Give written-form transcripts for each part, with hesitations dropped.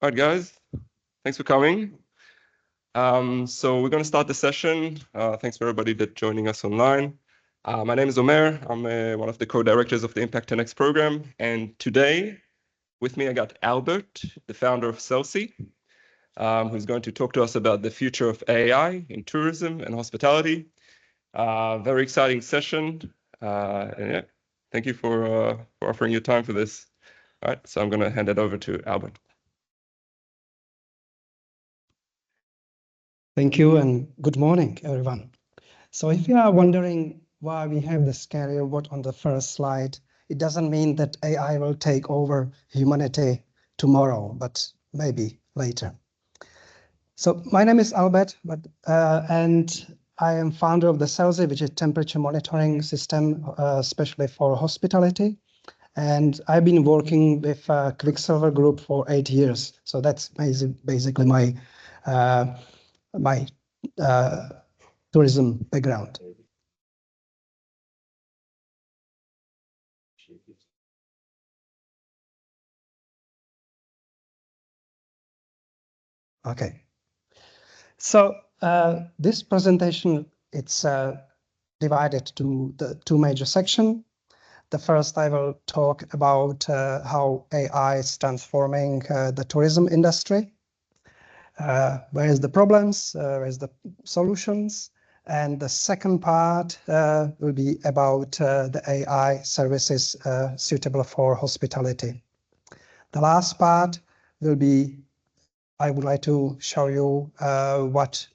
All right, guys, thanks for coming. So we're going to start the session. Thanks for everybody that's joining us online. My name is Omer. I'm one of the co-directors of the Impact 10X program. And today, with me, I got Albert, the founder of Celsi, who's going to talk to us about the future of AI in tourism and hospitality. Very exciting session. And yeah, thank you for offering your time for this. All right, so I'm going to hand it over to Albert. Thank you and good morning, everyone. So if you are wondering why we have the scary robot on the first slide, it doesn't mean that AI will take over humanity tomorrow, but maybe later. So my name is Albert, and I am founder of the Celsi, which is temperature monitoring system, especially for hospitality. And I've been working with Quicksilver Group for 8 years. So that's basically my tourism background. Okay. So this presentation, it's divided to the two major sections. The first, I will talk about how AI is transforming the tourism industry. Where is the problems, where is the solutions? And the second part will be about the AI services suitable for hospitality. The last part will be, I would like to show you what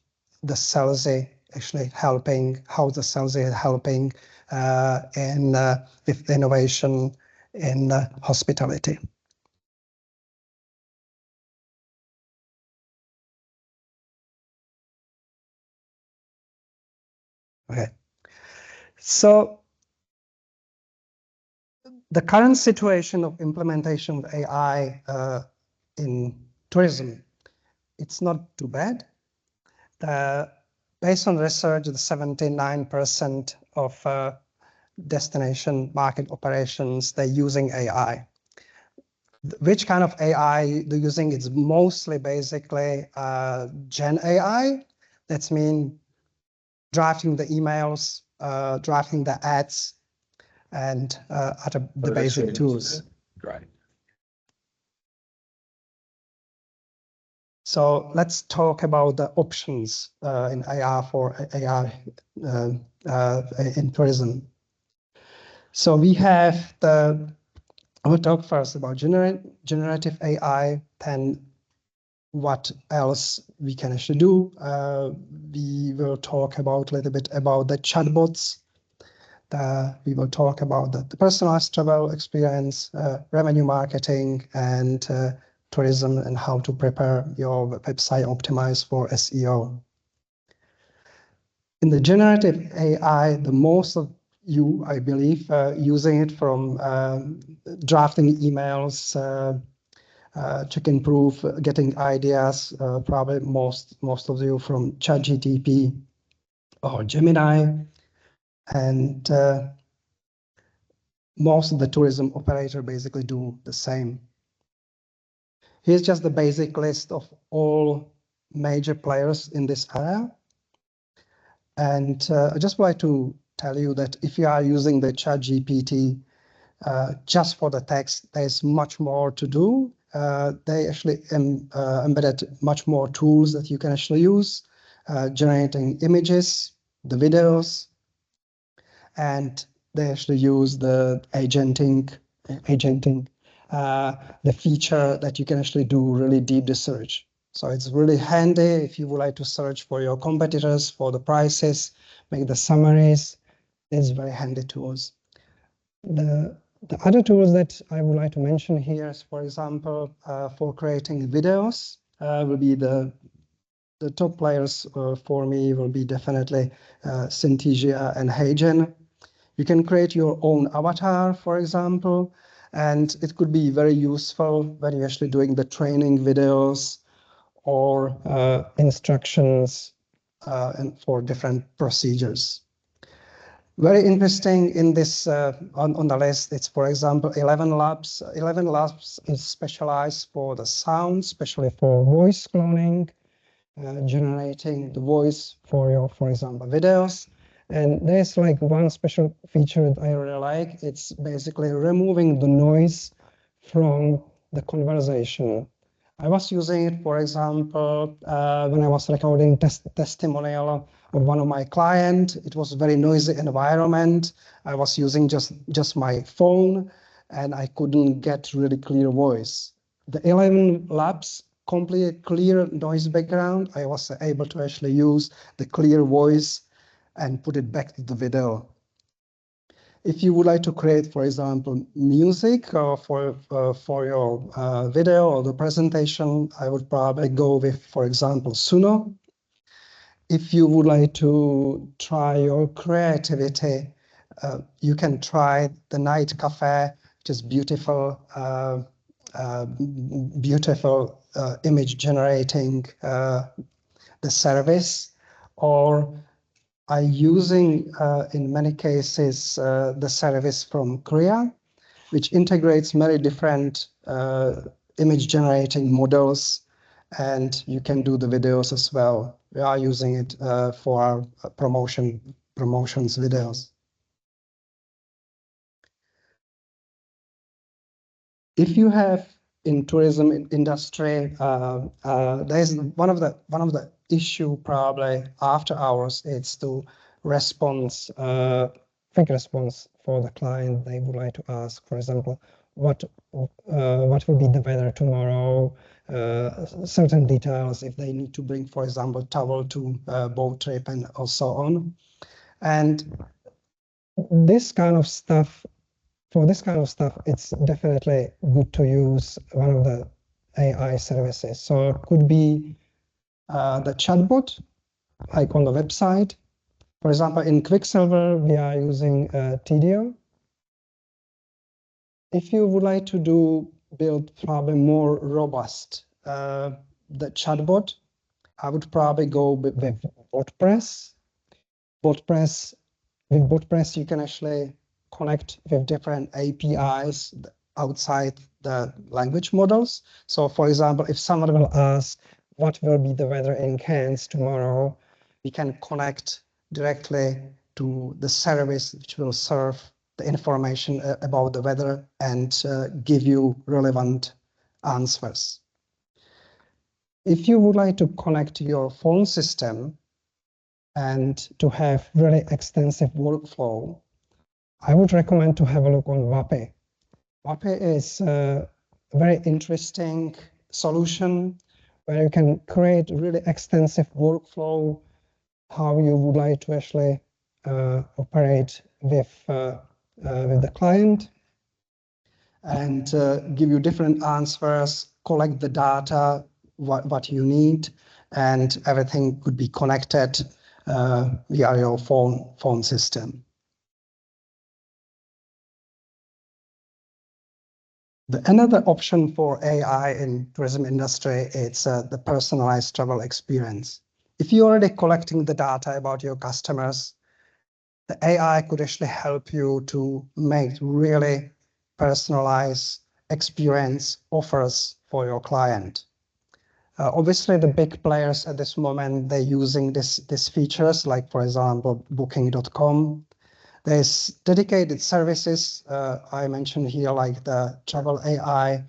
the Celsi actually helping, how the Celsi is helping with innovation in hospitality. Okay, so the current situation of implementation of AI in tourism, it's not too bad. Based on research, the 79% of destination market operations, they're using AI. Which kind of AI they're using? It's mostly basically Gen AI. That's mean drafting the emails, drafting the ads, and other the basic tools. Right. So let's talk about the options in AI for AI in tourism. So we have I will talk first about generative AI, then what else we can actually do. We will talk about a little bit about the chatbots. We will talk about the personalized travel experience, revenue marketing, and tourism, and how to prepare your website optimized for SEO. In the generative AI, the most of you, I believe, using it from drafting emails, check and proof, getting ideas, probably most of you from ChatGPT or Gemini, and most of the tourism operator basically do the same. Here's just the basic list of all major players in this area. And I just would like to tell you that if you are using the ChatGPT just for the text, there's much more to do. They actually embedded much more tools that you can actually use, generating images, the videos, and they actually use the agenting, the feature that you can actually do really deep research. So it's really handy if you would like to search for your competitors, for the prices, make the summaries. It's very handy tools. The other tools that I would like to mention here is, for example, for creating videos, will be the top players for me will be definitely Synthesia and Hagen. You can create your own avatar, for example, and it could be very useful when you're actually doing the training videos or instructions and for different procedures. Very interesting in this on the list, it's for example 11 labs. 11 labs is specialized for the sound, especially for voice cloning, generating the voice for your, for example, videos. And there's like one special feature that I really like. It's basically removing the noise from the conversation. I was using it, for example, when I was recording testimonial of one of my clients. It was a very noisy environment. I was using just my phone, and I couldn't get really clear voice. The 11 labs complete clear noise background. I was able to actually use the clear voice and put it back to the video. If you would like to create, for example, music for your video or the presentation, I would probably go with, for example, Suno. If you would like to try your creativity, you can try the Night Cafe, which is beautiful, beautiful image generating the service, or using, in many cases, the service from Korea, which integrates many different image generating models, and you can do the videos as well. We are using it for our promotions videos. If you have in tourism industry, there's one of the issue probably after hours. It's to response, quick response for the client. They would like to ask, for example, what will be the weather tomorrow, certain details if they need to bring, for example, towel to boat trip and so on. And this kind of stuff. For this kind of stuff, it's definitely good to use one of the AI services. So it could be the chatbot, like on the website. For example, in Quicksilver, we are using TDO. If you would like to build probably more robust the chatbot, I would probably go with WordPress. WordPress With WordPress, you can actually connect with different APIs outside the language models. So for example, if someone will ask, what will be the weather in Cairns tomorrow, we can connect directly to the service which will serve the information about the weather and give you relevant answers. If you would like to connect your phone system and to have really extensive workflow, I would recommend to have a look on Vape. Vape is a very interesting solution where you can create really extensive workflow, how you would like to actually operate with the client, and give you different answers, collect the data, what you need, and everything could be connected via your phone system. Another option for AI in tourism industry, it's the personalized travel experience. If you're already collecting the data about your customers, the AI could actually help you to make really personalized experience offers for your client. Obviously, the big players at this moment, they're using these features, like, for example, Booking.com. There's dedicated services I mentioned here, like the Travel AI,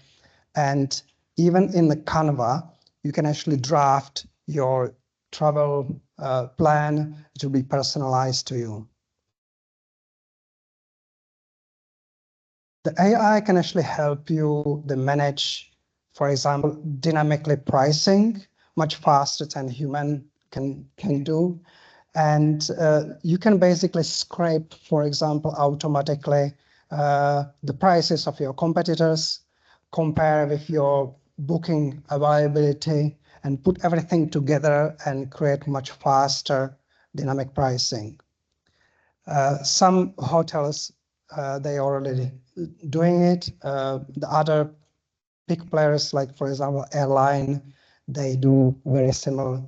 and even in the Canva, you can actually draft your travel plan to be personalized to you. The AI can actually help you to manage, for example, dynamically pricing much faster than human can do. And you can basically scrape, for example, automatically the prices of your competitors, compare with your booking availability, and put everything together and create much faster dynamic pricing. Some hotels, they already doing it. The other big players, like, for example, airline, they do very similar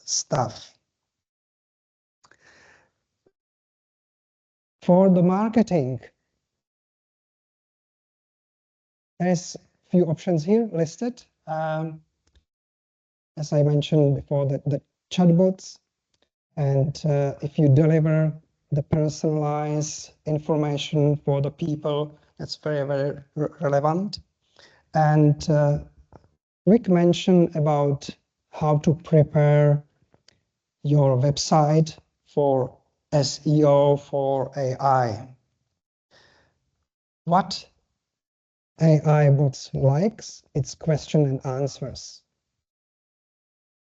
stuff. For the marketing, there's a few options here listed. As I mentioned before, the chatbots, and if you deliver the personalized information for the people, that's very, very relevant. And quick mention about how to prepare your website for SEO for AI. What AI bots likes, it's question and answers.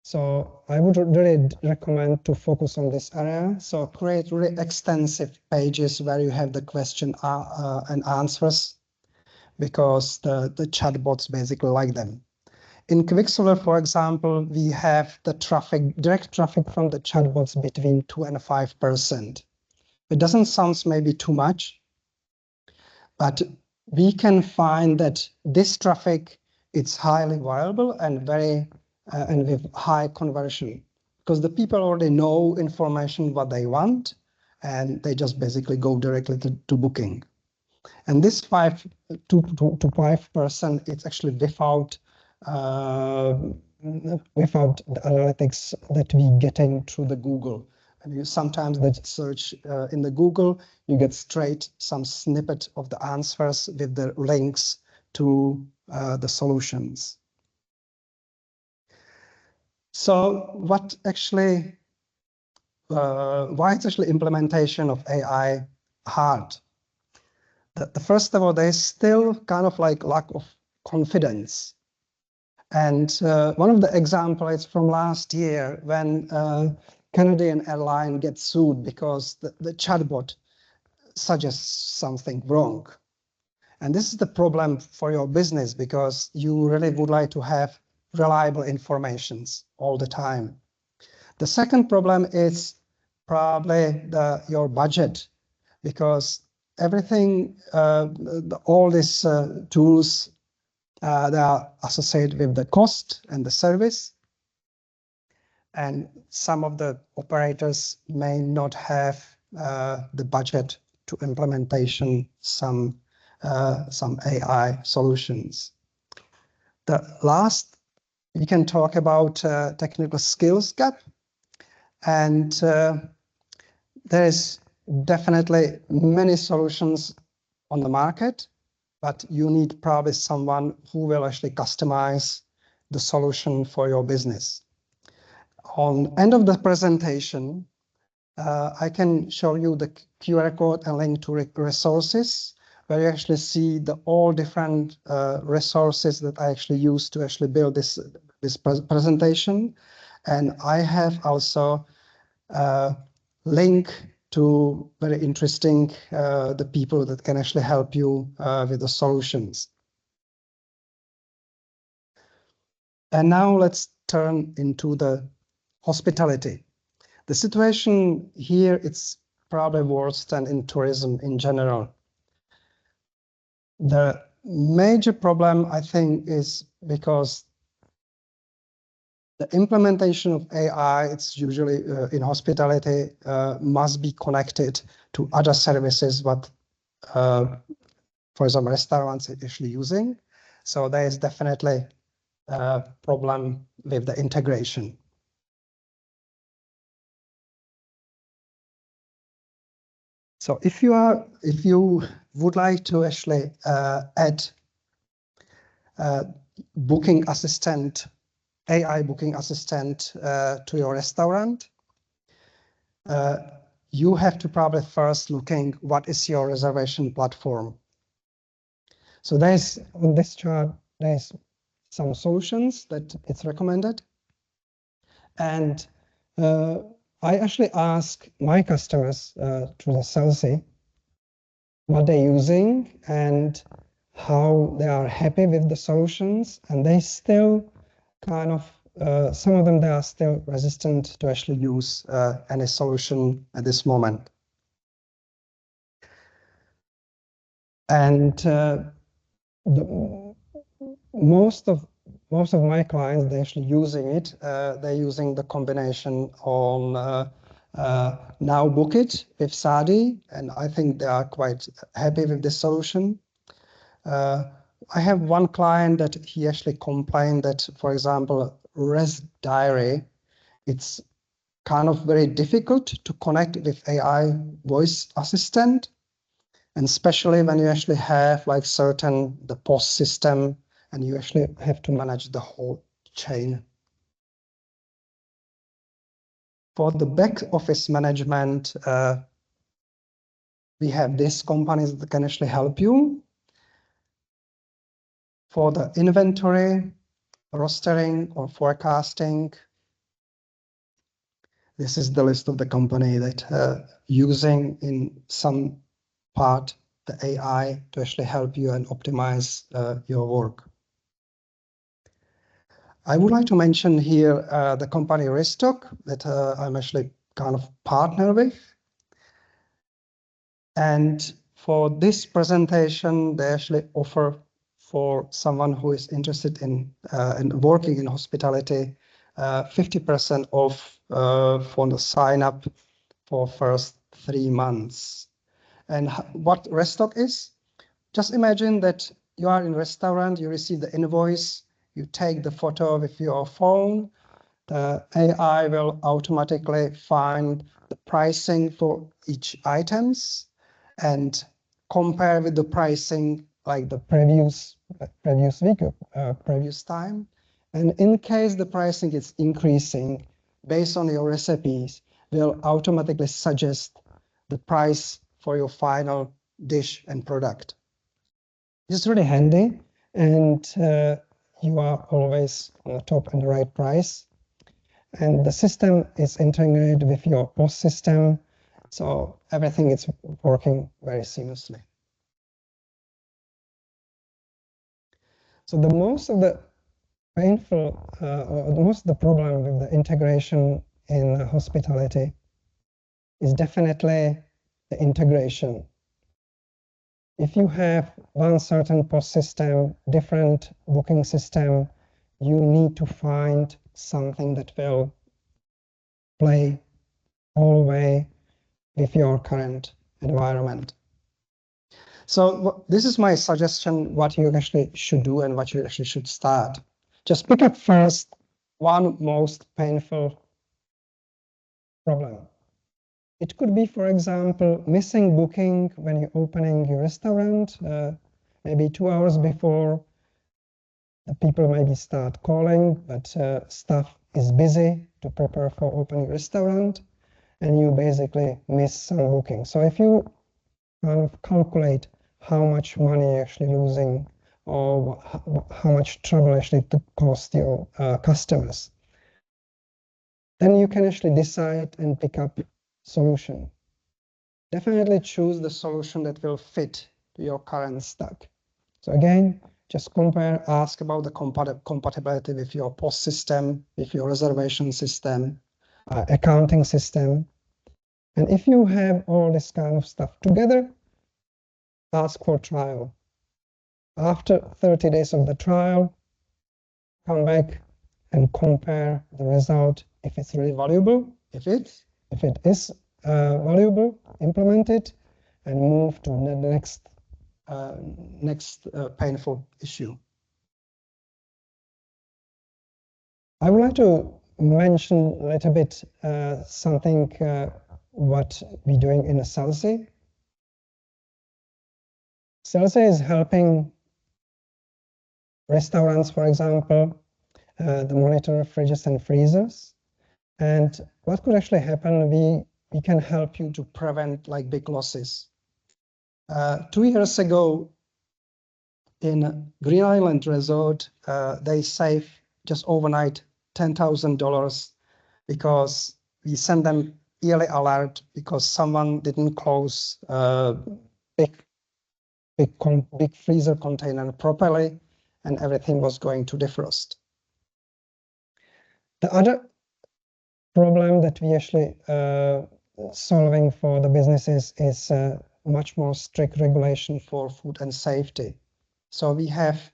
So I would really recommend to focus on this area. So create really extensive pages where you have the question and answers, because the chatbots basically like them. In Quicksilver, for example, we have the direct traffic from the chatbots between 2 and 5%. It doesn't sound maybe too much, but we can find that this traffic, it's highly viable and very and with high conversion, because the people already know information what they want, and they just basically go directly to booking. And this 5 to 5%, it's actually without the analytics that we getting through the Google. And you sometimes that search in the Google, you get straight some snippet of the answers with the links to the solutions. So what actually, why is actually implementation of AI hard? The first of all, there's still kind of like lack of confidence. And one of the examples from last year, when Canadian airline gets sued because the chatbot suggests something wrong. And this is the problem for your business, because you really would like to have reliable informations all the time. The second problem is probably your budget, because everything, all these tools, they are associated with the cost and the service. And some of the operators may not have the budget to implementation some AI solutions. The last, we can talk about technical skills gap. And there's definitely many solutions on the market, but you need probably someone who will actually customize the solution for your business. On end of the presentation, I can show you the QR code and link to resources, where you actually see all different resources that I actually use to actually build this presentation. And I have also link to very interesting the people that can actually help you with the solutions. And now let's turn into the hospitality. The situation here, it's probably worse than in tourism in general. The major problem, I think, is because the implementation of AI, it's usually in hospitality, must be connected to other services, but for example, restaurants are actually using. So there is definitely a problem with the integration. So if you would like to actually add booking assistant, AI booking assistant to your restaurant, you have to probably first looking what is your reservation platform. So there's on this chart, there's some solutions that it's recommended. And I actually ask my customers through the Celsi what they're using and how they are happy with the solutions. And they still kind of, some of them, they are still resistant to actually use any solution at this moment. And most of my clients, they're actually using it. They're using the combination on now book it with Sadi, and I think they are quite happy with the solution. I have one client that he actually complained that, for example, Res Diary, it's kind of very difficult to connect with AI voice assistant, and especially when you actually have like the POS system, and you actually have to manage the whole chain. For the back office management, we have these companies that can actually help you. For the inventory, rostering or forecasting, this is the list of the company that using in some part the AI to actually help you and optimize your work. I would like to mention here the company Restock that I'm actually kind of partner with. And for this presentation, they actually offer for someone who is interested in working in hospitality, 50% off for the sign up for first 3 months. And what Restock is, just imagine that you are in a restaurant, you receive the invoice, you take the photo with your phone, the AI will automatically find the pricing for each items and compare with the pricing like the previous week or previous time. And in case the pricing is increasing based on your recipes, will automatically suggest the price for your final dish and product. It's really handy, and you are always on the top and the right price. And the system is integrated with your POS system, so everything is working very seamlessly. So the most of the painful, or the most of the problem with the integration in hospitality is definitely the integration. If you have one certain POS system, different booking system, you need to find something that will play all the way with your current environment. So this is my suggestion, what you actually should do and what you actually should start. Just pick up first one most painful problem. It could be, for example, missing booking when you're opening your restaurant, maybe 2 hours before. The people maybe start calling, but staff is busy to prepare for opening restaurant, and you basically miss some booking. So if you kind of calculate how much money you're actually losing or how much trouble actually to cost your customers, then you can actually decide and pick up solution. Definitely choose the solution that will fit to your current stack. So again, just compare, ask about the compatibility with your POS system, with your reservation system, accounting system. And if you have all this kind of stuff together, ask for trial. After 30 days of the trial, come back and compare the result if it's really valuable. If it is valuable, implement it and move to the next painful issue. I would like to mention a little bit something what we're doing in Celsi. Celsi is helping restaurants, for example, the monitor fridges and freezers. And what could actually happen, we can help you to prevent like big losses. 2 years ago in Green Island Resort, they saved just overnight $10,000 because we send them yearly alert because someone didn't close big freezer container properly and everything was going to defrost. The other problem that we actually solving for the businesses is much more strict regulation for food and safety. So we have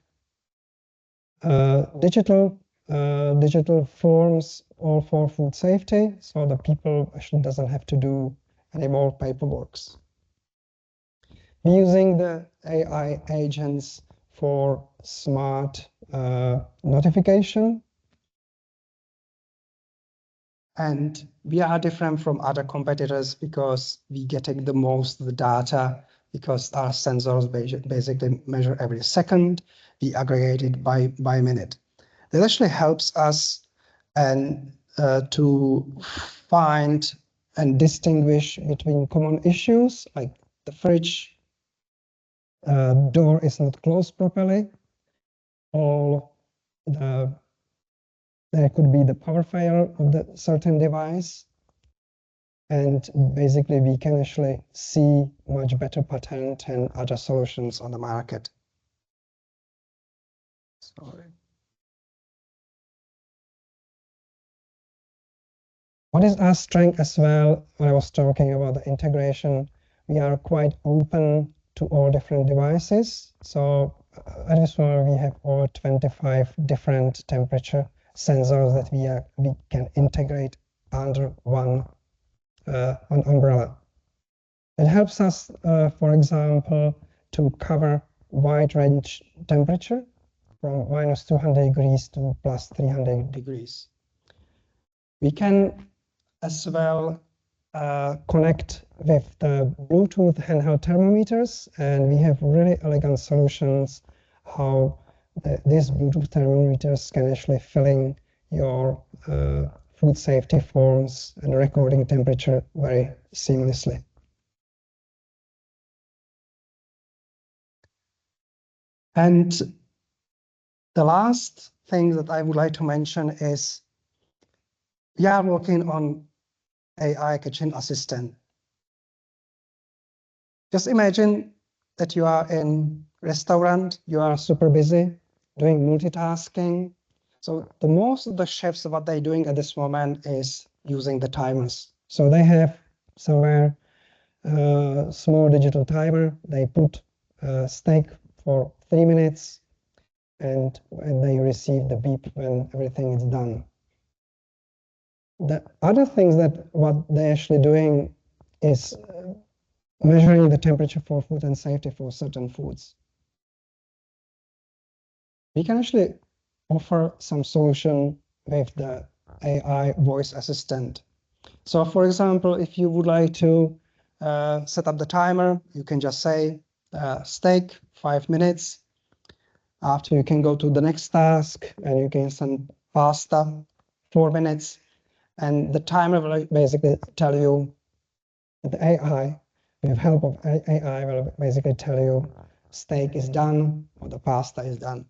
digital digital forms all for food safety, so the people actually doesn't have to do any more paperwork. We're using the AI agents for smart notification. And we are different from other competitors because we getting the most of the data, because our sensors basically measure every second. We aggregate it by minute. That actually helps us and to find and distinguish between common issues, like the fridge door is not closed properly, or there could be the power failure of the certain device. And basically, we can actually see much better pattern than other solutions on the market. Sorry. What is our strength as well? When I was talking about the integration, we are quite open to all different devices. So at this one, we have over 25 different temperature sensors that we can integrate under one umbrella. It helps us, for example, to cover wide range temperature from minus 200 degrees to plus 300 degrees. We can as well connect with the Bluetooth handheld thermometers, and we have really elegant solutions how these Bluetooth thermometers can actually filling your food safety forms and recording temperature very seamlessly. And the last thing that I would like to mention is we are working on AI kitchen assistant. Just imagine that you are in restaurant, you are super busy doing multitasking. So the most of the chefs, what they're doing at this moment is using the timers. So they have somewhere a small digital timer. They put steak for 3 minutes, and they receive the beep when everything is done. The other things that what they're actually doing is measuring the temperature for food and safety for certain foods. We can actually offer some solution with the AI voice assistant. So for example, if you would like to set up the timer, you can just say steak 5 minutes. After you can go to the next task and you can send pasta 4 minutes. And the timer will basically tell you, the AI, with help of AI, will basically tell you steak is done or the pasta is done.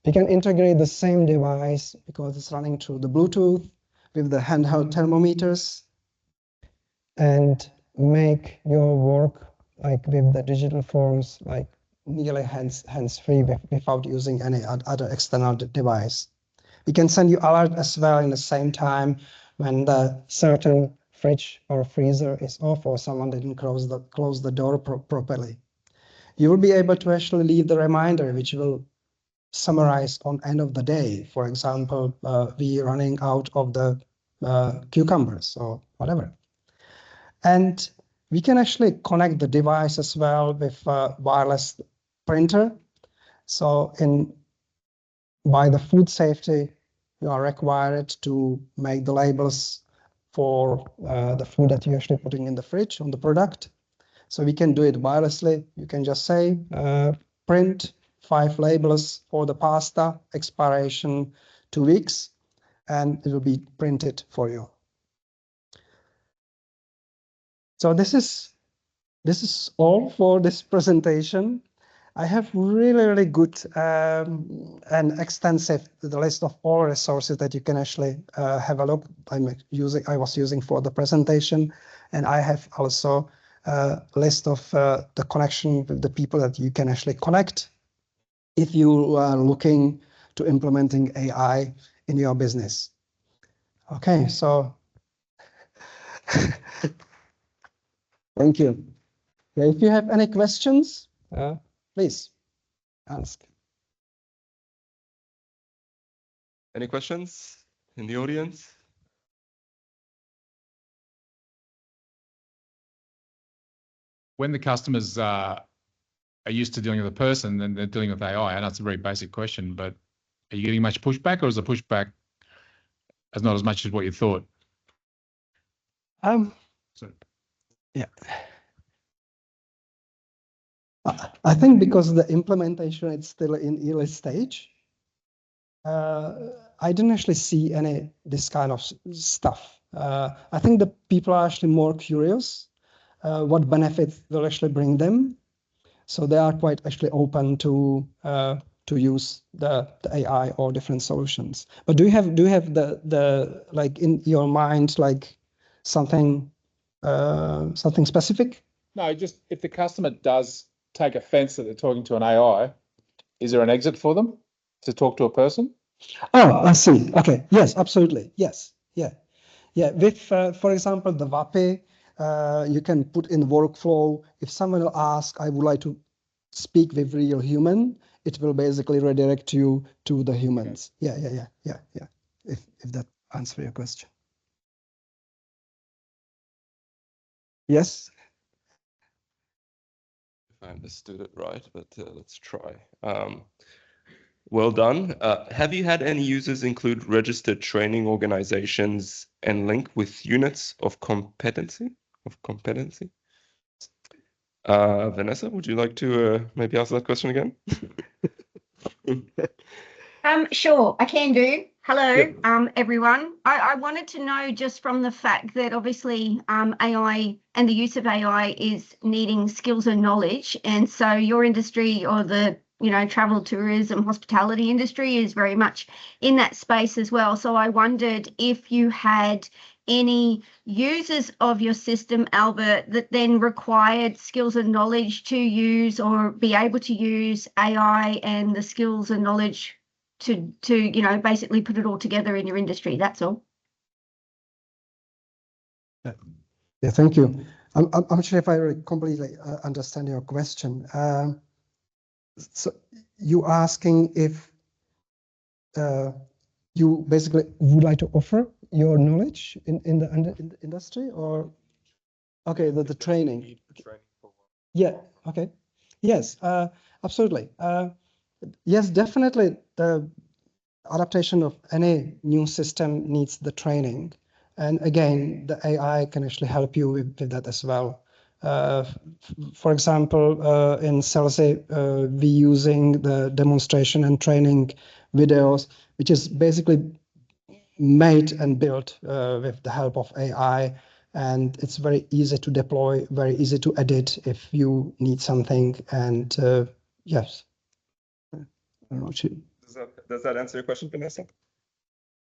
We can integrate the same device because it's running through the Bluetooth with the handheld thermometers and make your work like with the digital forms like nearly hands-free without using any other external device. We can send you alert as well in the same time when the certain fridge or freezer is off or someone didn't close the door properly. You will be able to actually leave the reminder, which will summarize on end of the day. For example, we running out of the cucumbers or whatever. And we can actually connect the device as well with a wireless printer. So by the food safety, you are required to make the labels for the food that you're actually putting in the fridge on the product. So we can do it wirelessly. You can just say, print 5 labels for the pasta, expiration 2 weeks, and it will be printed for you. So this is all for this presentation. I have really good and extensive list of all resources that you can actually have a look. I was using for the presentation, and I have also a list of the connection with the people that you can actually connect if you are looking to implementing AI in your business. Okay, so thank you. Yeah, if you have any questions, please ask. Any questions in the audience? When the customers are used to dealing with a person and they're dealing with AI, and that's a very basic question, but are you getting much pushback, or is the pushback as not as much as what you thought? Yeah. I think because the implementation is still in early stage, I didn't actually see any this kind of stuff. I think the people are actually more curious what benefits will actually bring them. So they are quite actually open to use the AI or different solutions. But do you have the like in your mind like something specific? No, just if the customer does take offense that they're talking to an AI, is there an exit for them to talk to a person? Oh, I see. Okay. Yes, absolutely. Yes. Yeah. Yeah. With, for example, the VAPE, you can put in workflow. If someone will ask, I would like to speak with real human, it will basically redirect you to the humans. Okay. Yeah. If that answers your question. Yes. If I understood it right, but let's try. Well done. Have you had any users include registered training organizations and link with units of competency? Vanessa, would you like to maybe ask that question again? Sure, I can do. Hello, Yep. everyone. I wanted to know, just from the fact that obviously AI and the use of AI is needing skills and knowledge, and so your industry, or the travel, tourism, hospitality industry, is very much in that space as well. So I wondered if you had any users of your system, Albert, that then required skills and knowledge to use or be able to use AI and the skills and knowledge to basically put it all together in your industry. That's all. Yeah, thank you. I'm not sure if I completely understand your question. So you asking if you basically would like to offer your knowledge in the industry, or okay, the training. Yeah. Okay. Yes. Absolutely. Yes, definitely. The adaptation of any new system needs the training. And again, the AI can actually help you with that as well. For example, in Celsi, we using the demonstration and training videos, which is basically made and built with the help of AI. And it's very easy to deploy, very easy to edit if you need something. And yes. I don't know, Does that answer your question, Vanessa?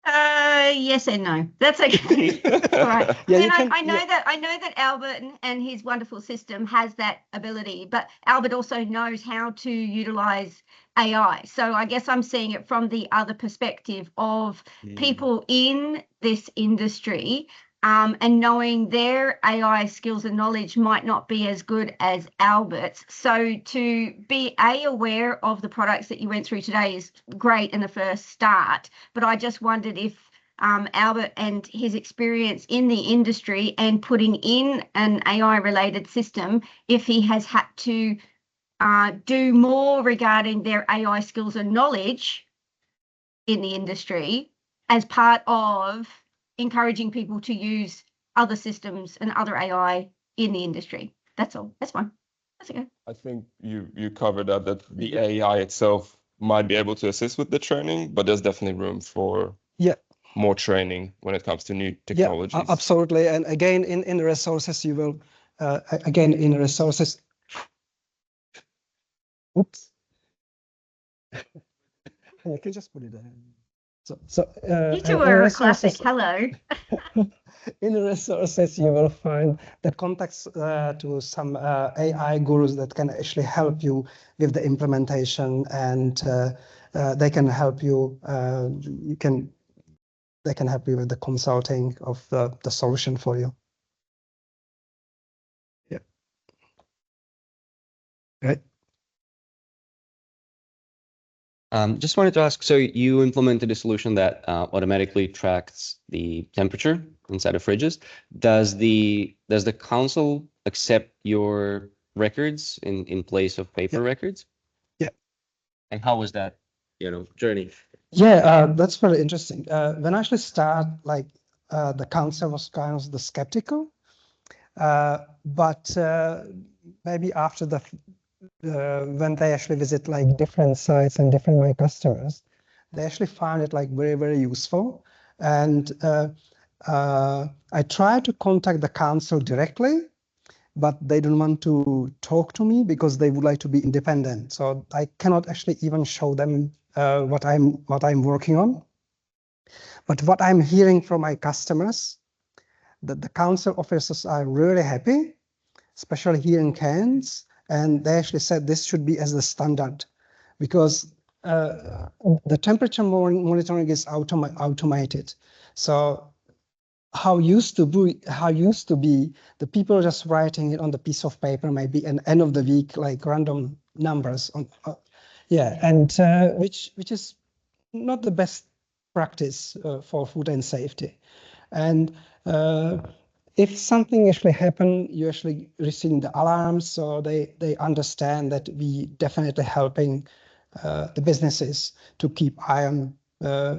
Yes and no. That's okay. All right. Yeah, I know that Albert and his wonderful system has that ability, but Albert also knows how to utilize AI. So I guess I'm seeing it from the other perspective of people in this industry, and knowing their AI skills and knowledge might not be as good as Albert's. So to be aware of the products that you went through today is great in the first start. But I just wondered if Albert and his experience in the industry and putting in an AI related system, if he has had to do more regarding their AI skills and knowledge in the industry as part of encouraging people to use other systems and other AI in the industry. That's all. That's fine. That's okay. I think you covered that the AI itself might be able to assist with the training, but there's definitely room for more training when it comes to new technologies. Yeah, absolutely. And again, in the resources, you will again in the resources. Oops. You can just put it there. So You two are a classic. Hello. In the resources, you will find the contacts to some AI gurus that can actually help you with the implementation, and they can help you. They can help you with the consulting of the solution for you. Yeah. Right. Just wanted to ask, so you implemented a solution that automatically tracks the temperature inside of fridges. Does the council accept your records in place of paper records? Yeah. And how was that, journey? Yeah, that's very interesting. When I actually start, like, the council was kind of the skeptical, but maybe after when they actually visit like different sites and different my customers, they actually find it like very, very useful. And I try to contact the council directly, but they don't want to talk to me because they would like to be independent. So I cannot actually even show them what I'm working on. But what I'm hearing from my customers, that the council officers are really happy, especially here in Cairns, and they actually said this should be as the standard, because the temperature monitoring is automated. So how used to be the people just writing it on the piece of paper, maybe an end of the week like random numbers on and which is not the best practice for food and safety. And if something actually happen, you actually receiving the alarms, so they understand that we definitely helping the businesses to keep eye on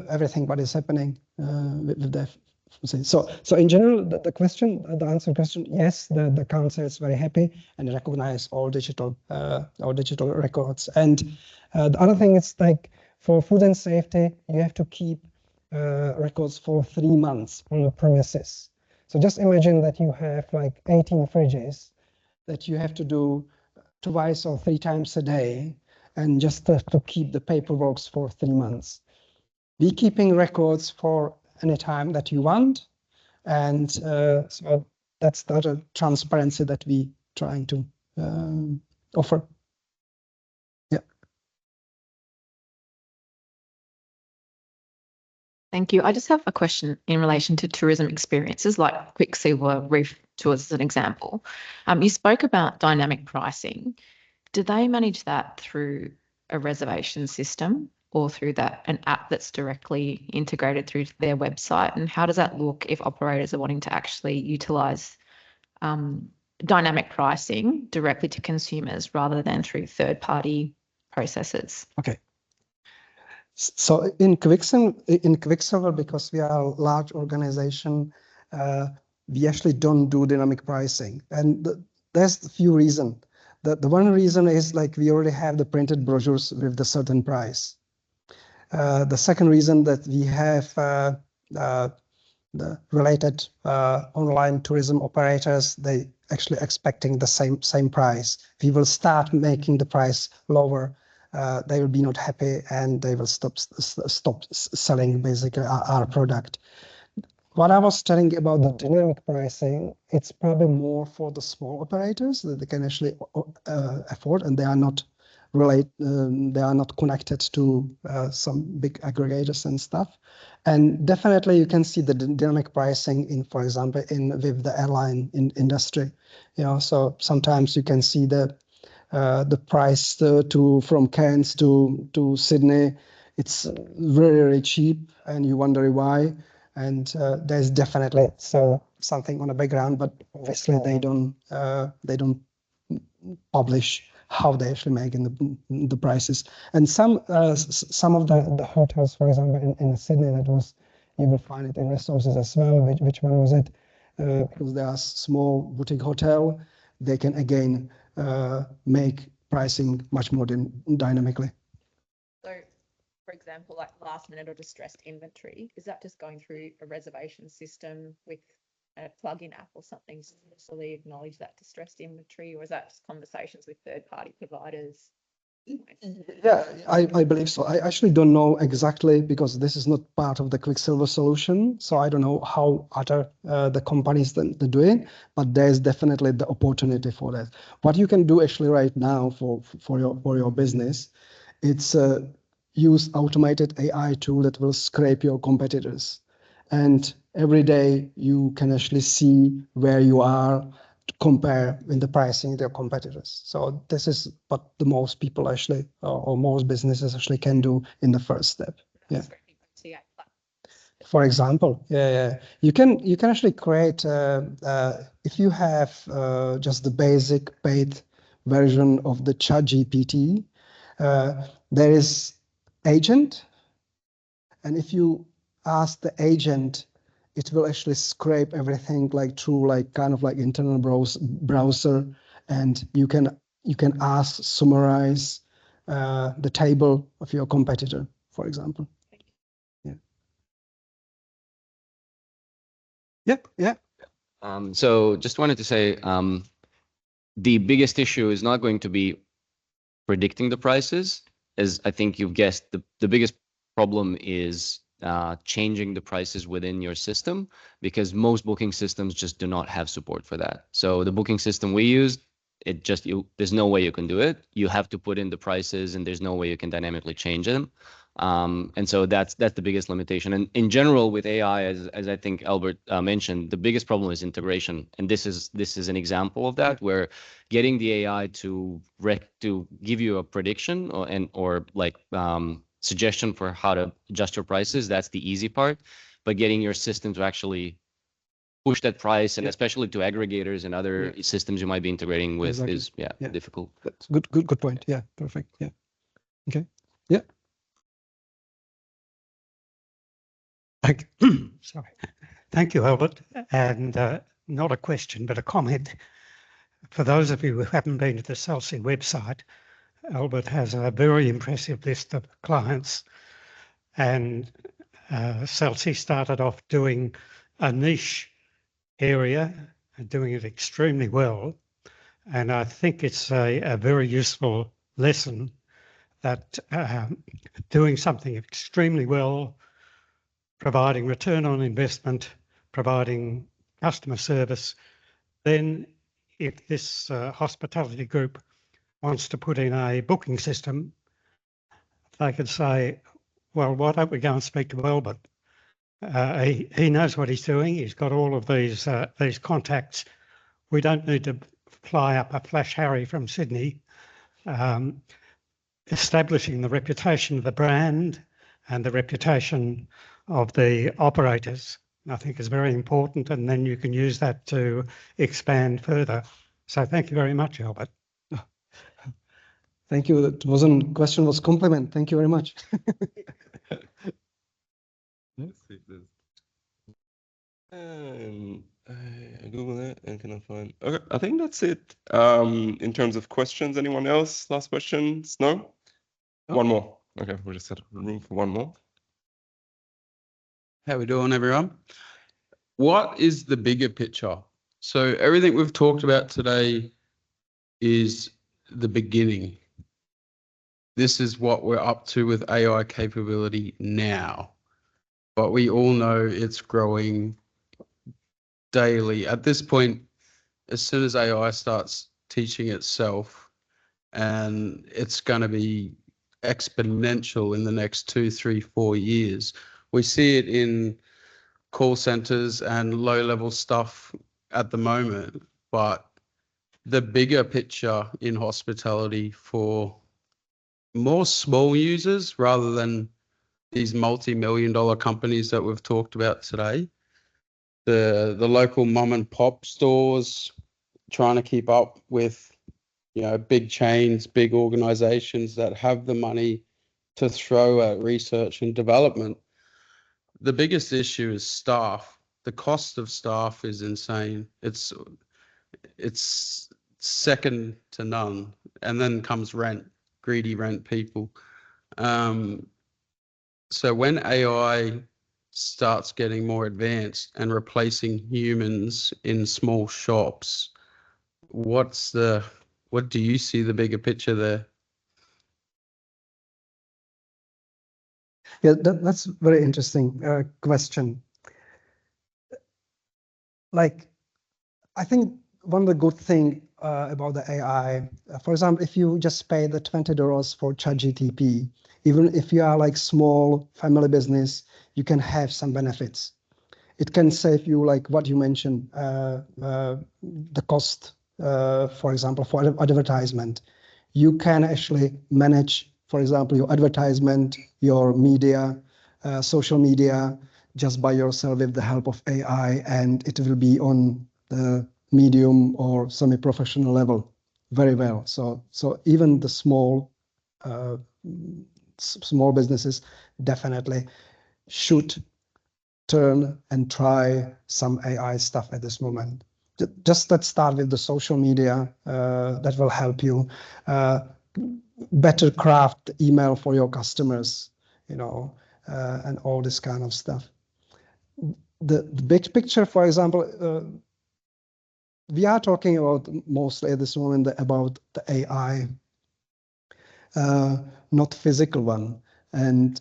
everything what is happening with the. So in general, the answer question, yes, the council is very happy and recognize all digital records. And the other thing is, like, for food and safety, you have to keep records for 3 months on the premises. So just imagine that you have like 18 fridges that you have to do twice or 3 times a day, and just to keep the paperwork for 3 months. Be keeping records for any time that you want, and so that's the other transparency that we trying to offer. Yeah. Thank you. I just have a question in relation to tourism experiences, like Quicksilver Reef Tours as an example. You spoke about dynamic pricing. Do they manage that through a reservation system or through an app that's directly integrated through their website? And how does that look if operators are wanting to actually utilise dynamic pricing directly to consumers rather than through third-party processes? Okay. So in Quicksilver, because we are a large organization, we actually don't do dynamic pricing, and there's a few reasons. The one reason is, like, we already have the printed brochures with the certain price. The second reason that we have the related online tourism operators, they actually expecting the same price. We will start making the price lower. They will be not happy, and they will stop selling basically our product. What I was telling about the dynamic pricing, it's probably more for the small operators that they can actually afford, and they are not connected to some big aggregators and stuff. And definitely you can see the dynamic pricing in, for example, with the airline industry. So sometimes you can see the price from Cairns to Sydney. It's very, very cheap, and you wonder why. And there's definitely something on the background, but obviously they don't publish how they actually make in the prices. And some of the hotels, for example, in Sydney, you will find it in resources as well. Which one was it? Because they are small boutique hotel, they can again make pricing much more dynamically. So, for example, like last minute or distressed inventory, is that just going through a reservation system with a plug-in app or something to necessarily acknowledge that distressed inventory, or is that just conversations with third-party providers? Yeah, I believe so. I actually don't know exactly, because this is not part of the Quicksilver solution. So I don't know how other the companies they're doing, but there's definitely the opportunity for that. What you can do actually right now for your business, it's use automated AI tool that will scrape your competitors. And every day you can actually see where you are, compare in the pricing their competitors. So this is what the most people actually, or most businesses actually can do in the first step. Yeah. For example, you can actually create if you have just the basic paid version of the ChatGPT, there is agent, and if you ask the agent, it will actually scrape everything like through like kind of like internal browser, and you can ask summarize the table of your competitor, for example. Yeah. So just wanted to say, the biggest issue is not going to be predicting the prices, as I think you've guessed. The biggest problem is changing the prices within your system, because most booking systems just do not have support for that. So the booking system we use, there's no way you can do it. You have to put in the prices, and there's no way you can dynamically change them. And so that's the biggest limitation. And in general, with AI, as I think Albert mentioned, the biggest problem is integration. And this is an example of that, where getting the AI to give you a prediction or like suggestion for how to adjust your prices, that's the easy part. But getting your system to actually push that price, and especially to aggregators and other systems you might be integrating with, is difficult. That's good point. Yeah, perfect. Yeah. Okay. Yeah. Sorry. Thank you, Albert. And not a question, but a comment. For those of you who haven't been to the Celsi website, Albert has a very impressive list of clients. And Celsi started off doing a niche area and doing it extremely well. And I think it's a very useful lesson that doing something extremely well, providing return on investment, providing customer service, then if this hospitality group wants to put in a booking system, they could say, well, why don't we go and speak to Albert? He knows what he's doing. He's got all of these contacts. We don't need to fly up a Flash Harry from Sydney. Establishing the reputation of the brand and the reputation of the operators, I think, is very important, and then you can use that to expand further. So thank you very much, Albert. Thank you. That wasn't question, was compliment. Thank you very much. Let's see this. And I Google it and cannot find. Okay, I think that's it. In terms of questions, anyone else? Last questions? No? One more. Okay, we just had room for one more. How we doing, everyone? What is the bigger picture? So everything we've talked about today is the beginning. This is what we're up to with AI capability now. But we all know it's growing daily. At this point, as soon as AI starts teaching itself, and it's going to be exponential in the next 2, 3, 4 years. We see it in call centers and low-level stuff at the moment, but the bigger picture in hospitality for more small users rather than these multi-million-dollar companies that we've talked about today, the local mom and pop stores trying to keep up with, you know, big chains, big organizations that have the money to throw at research and development. The biggest issue is staff. The cost of staff is insane. It's second to none. And then comes rent, greedy rent people. So when AI starts getting more advanced and replacing humans in small shops, what do you see the bigger picture there? Yeah, that's very interesting question. Like, I think one of the good thing about the AI, for example, if you just pay the $20 for ChatGPT, even if you are like small family business, you can have some benefits. it can save you, like what you mentioned, the cost, for example, for advertisement. You can actually manage, for example, your advertisement, your media, social media, just by yourself with the help of AI, and it will be on the medium or semi-professional level very well. So even the small businesses definitely should turn and try some AI stuff at this moment. Just let's start with the social media. That will help you better craft email for your customers, and all this kind of stuff. The big picture, for example, we are talking about mostly at this moment about the AI, not physical one. And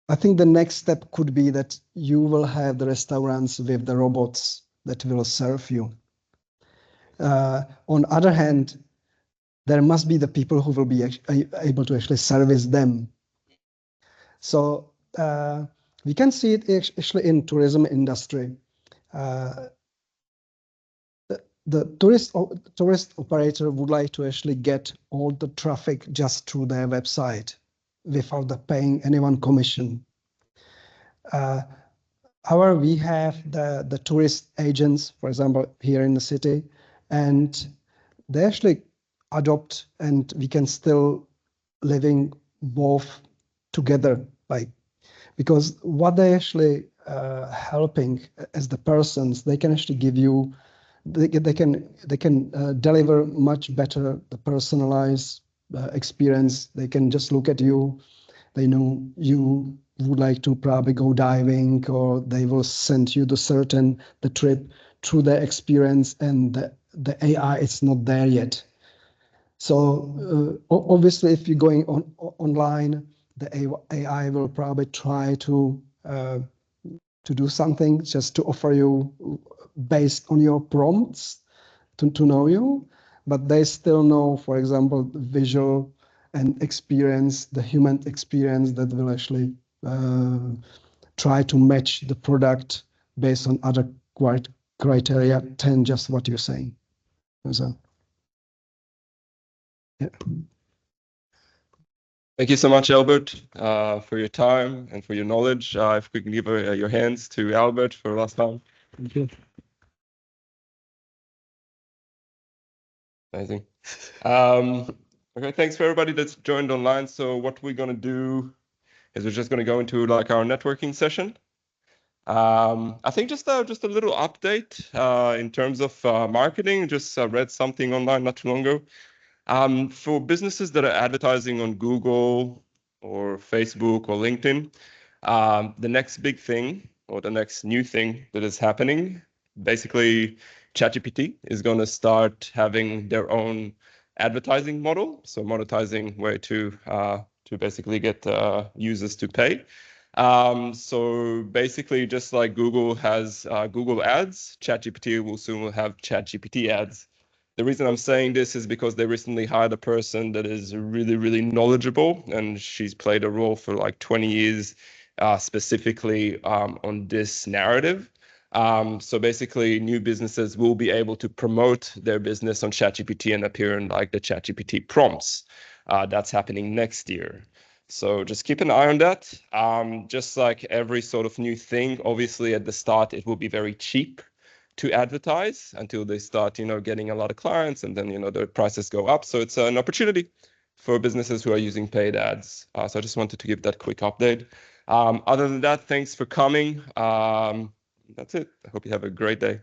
I think the next step could be that you will have the restaurants with the robots that will serve you. On the other hand, there must be the people who will be able to actually service them. So we can see it actually in tourism industry. The tourist operator would like to actually get all the traffic just through their website without paying anyone commission. However, we have the tourist agents, for example, here in the city, and they actually adopt, and we can still living both together, like, because what they actually helping as the persons, they can actually give you, they can deliver much better the personalized experience. They can just look at you. They know you would like to probably go diving, or they will send you the trip through their experience, and the AI is not there yet. So obviously, if you're going online, the AI will probably try to do something just to offer you based on your prompts to know you, but they still know, for example, visual and experience, the human experience that will actually try to match the product based on other criteria than just what you're saying. So, yeah. Thank you so much, Albert, for your time and for your knowledge. If we can give your hands to Albert for last time. Thank you. Amazing. Okay, thanks for everybody that's joined online. So what we're going to do is we're just going to go into like our networking session. I think just a little update in terms of marketing. Just read something online not too long ago. For businesses that are advertising on Google or Facebook or LinkedIn, the next big thing or the next new thing that is happening, basically ChatGPT is going to start having their own advertising model, so monetizing way to basically get users to pay. So basically, just like Google has Google Ads, ChatGPT will soon have ChatGPT Ads. The reason I'm saying this is because they recently hired a person that is really, really knowledgeable, and she's played a role for like 20 years specifically on this narrative. So basically, new businesses will be able to promote their business on ChatGPT and appear in like the ChatGPT prompts. That's happening next year. So just keep an eye on that. Just like every sort of new thing, obviously at the start, it will be very cheap to advertise until they start, getting a lot of clients, and then, the prices go up. So it's an opportunity for businesses who are using paid ads. So I just wanted to give that quick update. Other than that, thanks for coming. That's it. I hope you have a great day.